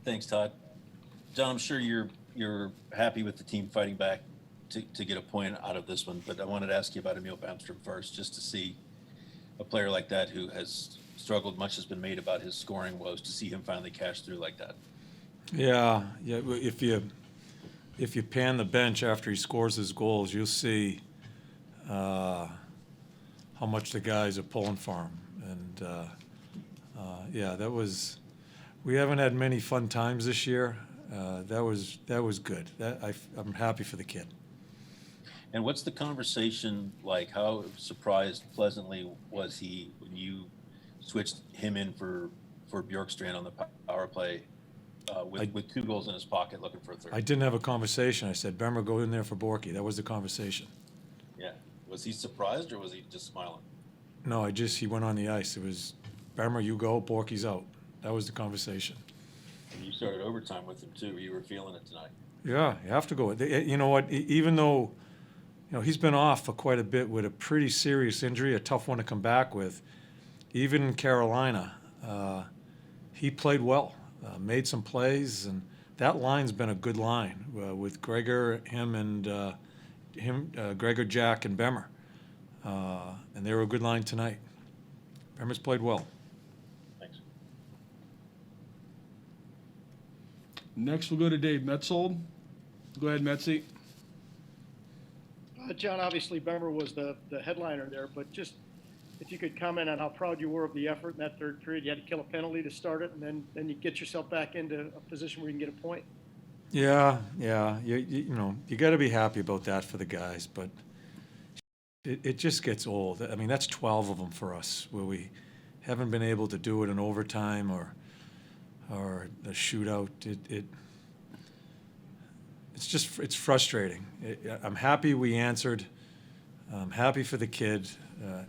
Thanks, Todd. John, I'm sure you're happy with the team fighting back to get a point out of this one, but I wanted to ask you about Emil Bamstrom first, just to see a player like that who has struggled. Much has been made about his scoring woes, to see him finally cash through like that. Yeah. If you pan the bench after he scores his goals, you'll see how much the guys are pulling for him. And yeah, that was. We haven't had many fun times this year. That was good. I'm happy for the kid. And what's the conversation like? How surprised pleasantly was he when you switched him in for Bjorkstrand on the power play with 2 goals in his pocket, looking for a third? I didn't have a conversation. I said, Bemmer, go in there for Borky. That was the conversation. Yeah. Was he surprised or was he just smiling? No, he went on the ice. It was, Bemmer, you go, Borky's out. That was the conversation. And you started overtime with him too. You were feeling it tonight. Yeah, you have to go. You know what? Even though, he's been off for quite a bit with a pretty serious injury, a tough one to come back with. Even in Carolina, he played well, made some plays, and that line's been a good line with Gregor, Gregor, Jack, and Bemmer, and they were a good line tonight. Bemmer's played well. Thanks. Next, we'll go to Dave Metzold. Go ahead, Metzy. John, obviously Bemmer was the headliner there, but just if you could comment on how proud you were of the effort in that third period. You had to kill a penalty to start it, and then you get yourself back into a position where you can get a point. Yeah. You got to be happy about that for the guys, but it just gets old. I mean, that's 12 of them for us, where we haven't been able to do it in overtime or a shootout. It's frustrating. I'm happy we answered. I'm happy for the kid.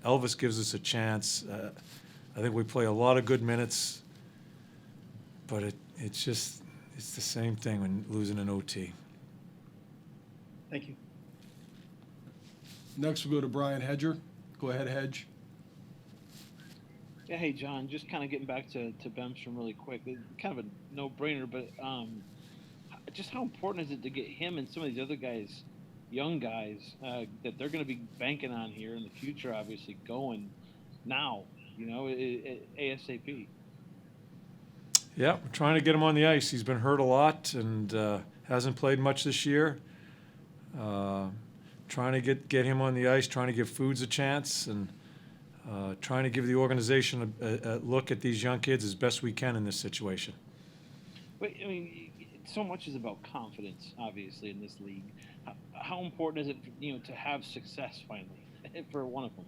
Elvis gives us a chance. I think we play a lot of good minutes, but it's the same thing when losing an OT. Thank you. Next, we'll go to Brian Hedger. Go ahead, Hedge. Yeah, hey, John, just kind of getting back to Bemstrom really quick. Kind of a no-brainer, but just how important is it to get him and some of these other guys, young guys, that they're going to be banking on here in the future, obviously, going now, ASAP? Yeah, we're trying to get him on the ice. He's been hurt a lot and hasn't played much this year. Trying to get him on the ice, trying to give Foods a chance, and trying to give the organization a look at these young kids as best we can in this situation. But, I mean, so much is about confidence, obviously, in this league. How important is it, to have success finally for one of them?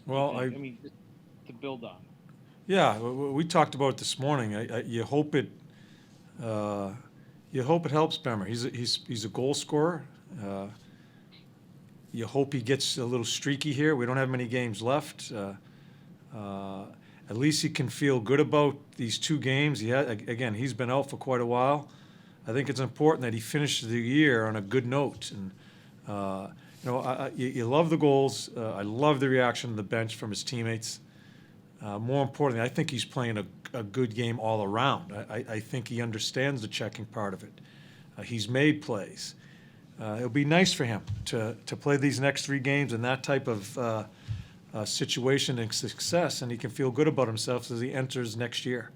Well, I mean, just to build on. Yeah, we talked about it this morning. You hope it helps Bemmer. He's a goal scorer. You hope he gets a little streaky here. We don't have many games left. At least he can feel good about these 2 games. He's been out for quite a while. I think it's important that he finishes the year on a good note. And you love the goals. I love the reaction of the bench from his teammates. More importantly, I think he's playing a good game all around. I think he understands the checking part of it. He's made plays. It'll be nice for him to play these next 3 games in that type of situation and success, and he can feel good about himself as he enters next year.